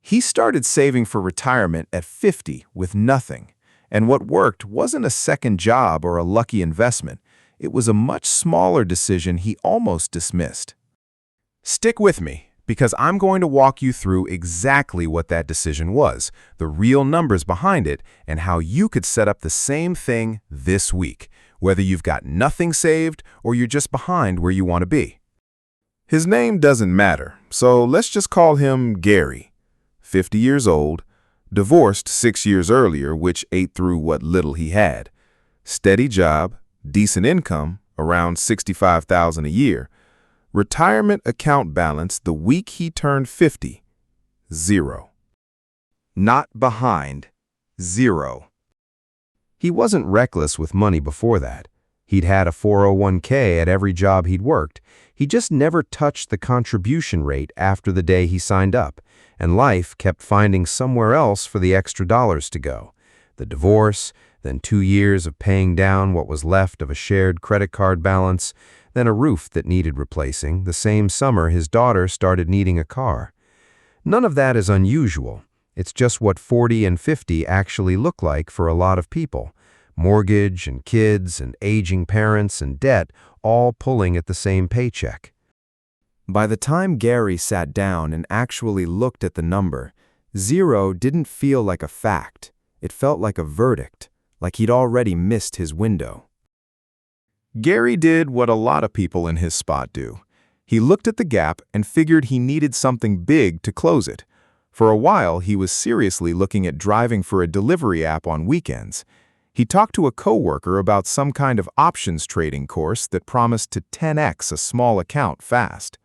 He started saving for retirement at 50 with nothing, and what worked wasn't a second job or a lucky investment. It was a much smaller decision he almost dismissed. Stick with me, because I'm going to walk you through exactly what that decision was, the real numbers behind it, and how you could set up the same thing this week, whether you've got nothing saved or you're just behind where you want to be. His name doesn't matter, so let's just call him Gary. 50 years old, divorced 6 years earlier, which ate through what little he had. Steady job, decent income, around $65,000 a year. Retirement account balance the week he turned 50, 0. Not behind, 0. He wasn't reckless with money before that. He'd had a 401k at every job he'd worked. He just never touched the contribution rate after the day he signed up, and life kept finding somewhere else for the extra dollars to go. The divorce, then 2 years of paying down what was left of a shared credit card balance, then a roof that needed replacing. The same summer, his daughter started needing a car. None of that is unusual. It's just what 40 and 50 actually look like for a lot of people. Mortgage and kids and aging parents and debt all pulling at the same paycheck. By the time Gary sat down and actually looked at the number, 0 didn't feel like a fact. It felt like a verdict, like he'd already missed his window. Gary did what a lot of people in his spot do. He looked at the gap and figured he needed something big to close it. For a while, he was seriously looking at driving for a delivery app on weekends. He talked to a coworker about some kind of options trading course that promised to 10x a small account fast.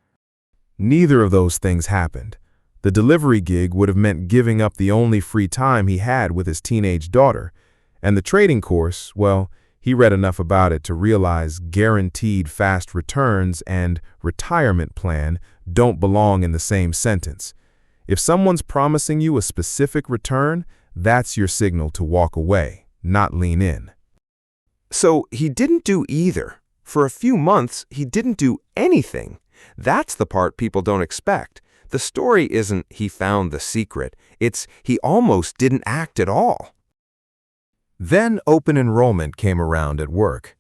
Neither of those things happened. The delivery gig would have meant giving up the only free time he had with his teenage daughter. And the trading course, well, he read enough about it to realize guaranteed fast returns and retirement plan don't belong in the same sentence. If someone's promising you a specific return, that's your signal to walk away, not lean in. So he didn't do either. For a few months, he didn't do anything. That's the part people don't expect. The story isn't he found the secret. It's he almost didn't act at all. Then open enrollment came around at work.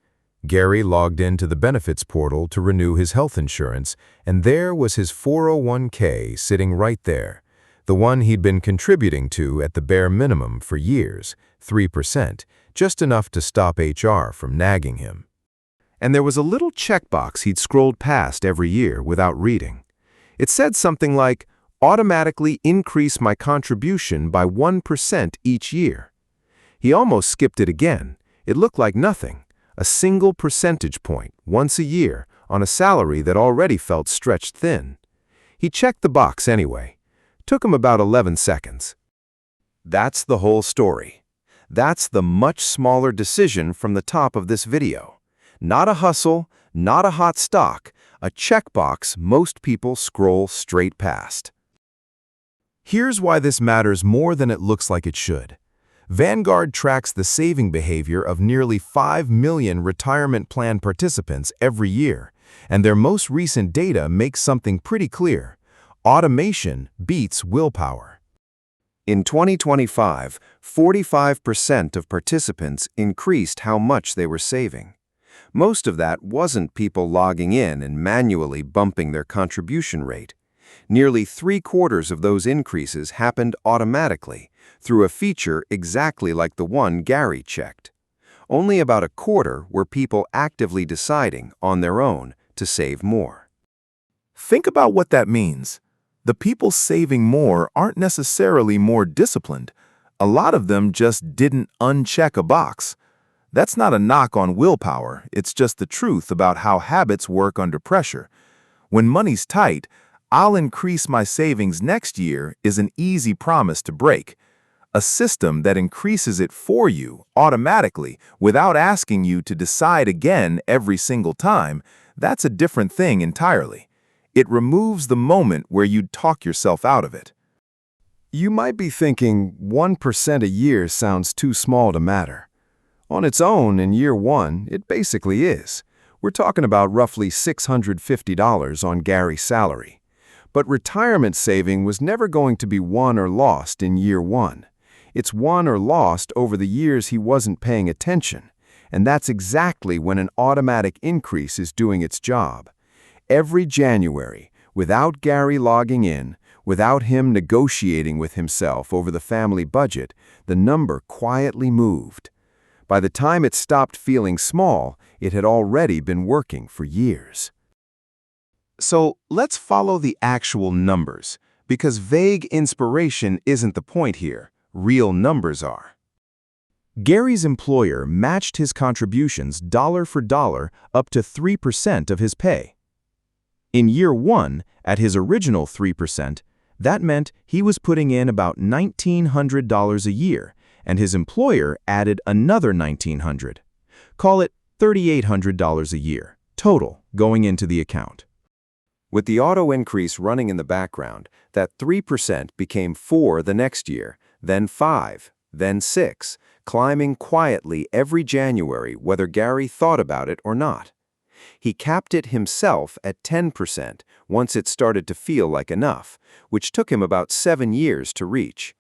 Gary logged into the benefits portal to renew his health insurance, and there was his 401k sitting right there, the one he'd been contributing to at the bare minimum for years, 3%, just enough to stop HR from nagging him. And there was a little checkbox he'd scrolled past every year without reading. It said something like, automatically increase my contribution by 1% each year. He almost skipped it again. It looked like nothing. A single percentage point, once a year, on a salary that already felt stretched thin. He checked the box anyway. Took him about 11 seconds. That's the whole story. That's the much smaller decision from the top of this video. Not a hustle, not a hot stock, a checkbox most people scroll straight past. Here's why this matters more than it looks like it should. Vanguard tracks the saving behavior of nearly 5 million retirement plan participants every year, and their most recent data makes something pretty clear. Automation beats willpower. In 2025, 45% of participants increased how much they were saving. Most of that wasn't people logging in and manually bumping their contribution rate. Nearly 3/4 of those increases happened automatically, through a feature exactly like the one Gary checked. Only about 1/4 were people actively deciding, on their own, to save more. Think about what that means. The people saving more aren't necessarily more disciplined. A lot of them just didn't uncheck a box. That's not a knock on willpower, it's just the truth about how habits work under pressure. When money's tight, I'll increase my savings next year is an easy promise to break. A system that increases it for you automatically without asking you to decide again every single time, that's a different thing entirely. It removes the moment where you'd talk yourself out of it. You might be thinking 1% a year sounds too small to matter. On its own, in year one, it basically is. We're talking about roughly $650 on Gary's salary. But retirement saving was never going to be won or lost in year one. It's won or lost over the years he wasn't paying attention, and that's exactly when an automatic increase is doing its job. Every January, without Gary logging in, without him negotiating with himself over the family budget, the number quietly moved. By the time it stopped feeling small, it had already been working for years. So let's follow the actual numbers, because vague inspiration isn't the point here. Real numbers are. Gary's employer matched his contributions dollar for dollar up to 3% of his pay. In year one, at his original 3%, that meant he was putting in about $1,900 a year, and his employer added another $1,900. Call it $3,800 a year, total, going into the account. With the auto increase running in the background, that 3% became 4 the next year, then 5, then 6, climbing quietly every January whether Gary thought about it or not. He capped it himself at 10% once it started to feel like enough, which took him about 7 years to reach.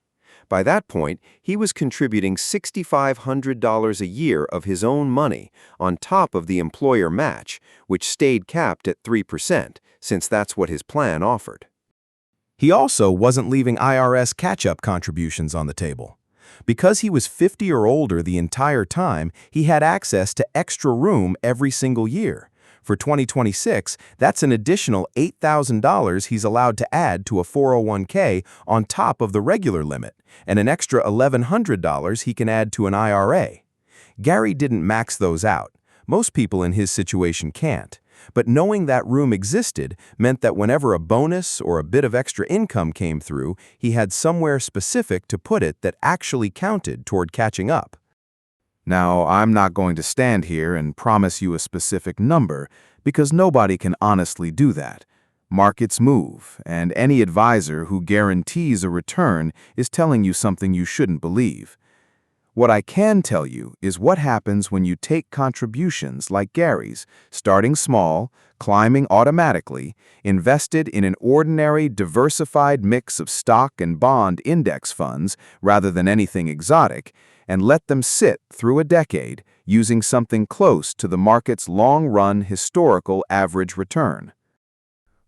By that point, he was contributing $6,500 a year of his own money on top of the employer match, which stayed capped at 3%, since that's what his plan offered. He also wasn't leaving IRS catch-up contributions on the table. Because he was 50 or older the entire time, he had access to extra room every single year. For 2026, that's an additional $8,000 he's allowed to add to a 401k on top of the regular limit, and an extra $1,100 he can add to an IRA. Gary didn't max those out. Most people in his situation can't. But knowing that room existed meant that whenever a bonus or a bit of extra income came through, he had somewhere specific to put it that actually counted toward catching up. Now, I'm not going to stand here and promise you a specific number, because nobody can honestly do that. Markets move, and any advisor who guarantees a return is telling you something you shouldn't believe. What I can tell you is what happens when you take contributions like Gary's, starting small, climbing automatically, invested in an ordinary, diversified mix of stock and bond index funds rather than anything exotic, and let them sit through a decade using something close to the market's long-run historical average return.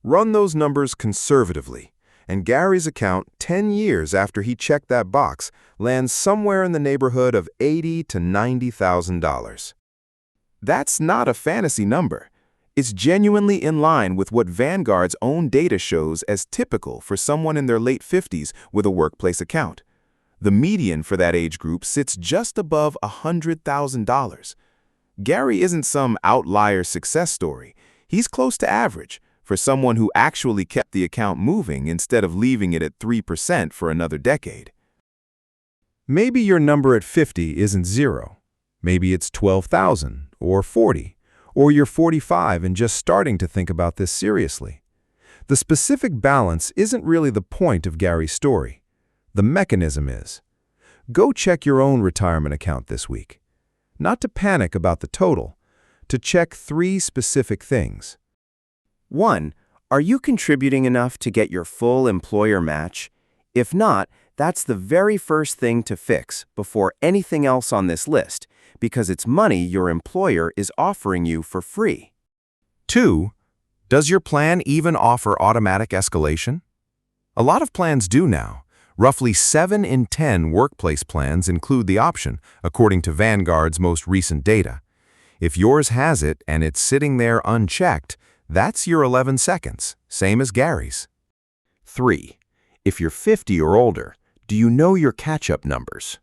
Run those numbers conservatively, and Gary's account 10 years after he checked that box lands somewhere in the neighborhood of $80,000 to $90,000. That's not a fantasy number. It's genuinely in line with what Vanguard's own data shows as typical for someone in their late 50s with a workplace account. The median for that age group sits just above $100,000. Gary isn't some outlier success story. He's close to average for someone who actually kept the account moving instead of leaving it at 3% for another decade. Maybe your number at 50 isn't 0. Maybe it's 12,000 or 40, or you're 45 and just starting to think about this seriously. The specific balance isn't really the point of Gary's story. The mechanism is. Go check your own retirement account this week. Not to panic about the total, to check 3 specific things. 1. Are you contributing enough to get your full employer match? If not, that's the very first thing to fix before anything else on this list, because it's money your employer is offering you for free. 2. Does your plan even offer automatic escalation? A lot of plans do now. Roughly 7 in 10 workplace plans include the option, according to Vanguard's most recent data. If yours has it and it's sitting there unchecked, that's your 11 seconds, same as Gary's. 3. If you're 50 or older, do you know your catch-up numbers?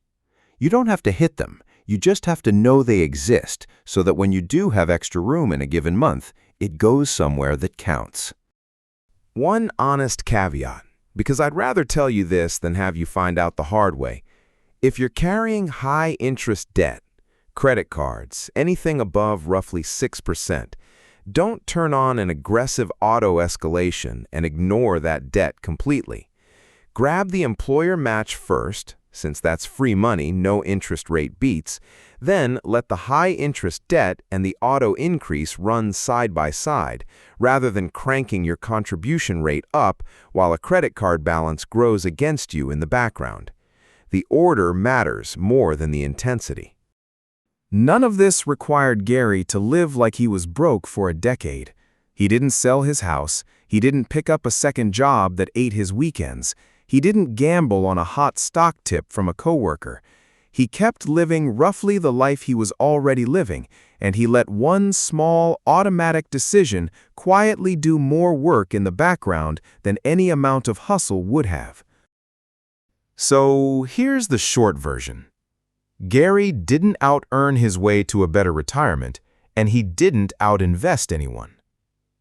You don't have to hit them, you just have to know they exist so that when you do have extra room in a given month, it goes somewhere that counts. One honest caveat, because I'd rather tell you this than have you find out the hard way. If you're carrying high-interest debt, credit cards, anything above roughly 6%, don't turn on an aggressive auto-escalation and ignore that debt completely. Grab the employer match first, since that's free money no interest rate beats, then let the high-interest debt and the auto increase run side by side, rather than cranking your contribution rate up while a credit card balance grows against you in the background. The order matters more than the intensity. None of this required Gary to live like he was broke for a decade. He didn't sell his house, he didn't pick up a second job that ate his weekends, he didn't gamble on a hot stock tip from a coworker. He kept living roughly the life he was already living, and he let one small, automatic decision quietly do more work in the background than any amount of hustle would have. So here's the short version. Gary didn't out-earn his way to a better retirement, and he didn't out-invest anyone.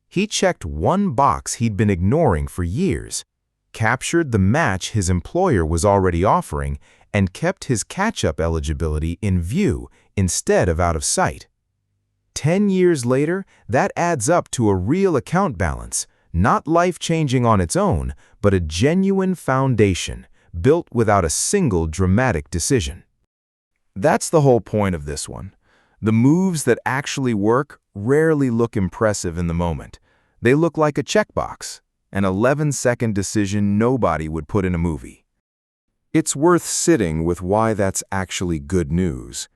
He checked one box he'd been ignoring for years, captured the match his employer was already offering, and kept his catch-up eligibility in view instead of out of sight. 10 years later, that adds up to a real account balance, not life-changing on its own, but a genuine foundation, built without a single dramatic decision. That's the whole point of this one. The moves that actually work rarely look impressive in the moment. They look like a checkbox, an 11-second decision nobody would put in a movie. It's worth sitting with why that's actually good news.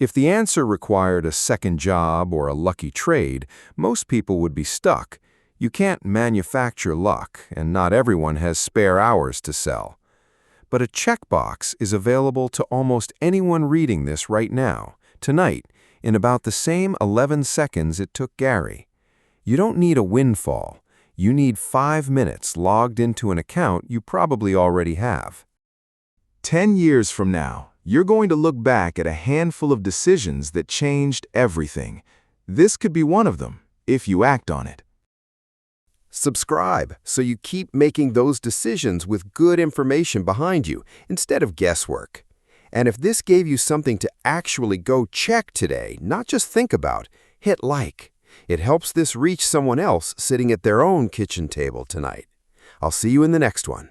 If the answer required a second job or a lucky trade, most people would be stuck. You can't manufacture luck, and not everyone has spare hours to sell. But a checkbox is available to almost anyone reading this right now, tonight, in about the same 11 seconds it took Gary. You don't need a windfall. You need 5 minutes logged into an account you probably already have. 10 years from now, you're going to look back at a handful of decisions that changed everything. This could be one of them, if you act on it. Subscribe so you keep making those decisions with good information behind you instead of guesswork. And if this gave you something to actually go check today, not just think about, hit like. It helps this reach someone else sitting at their own kitchen table tonight. I'll see you in the next one.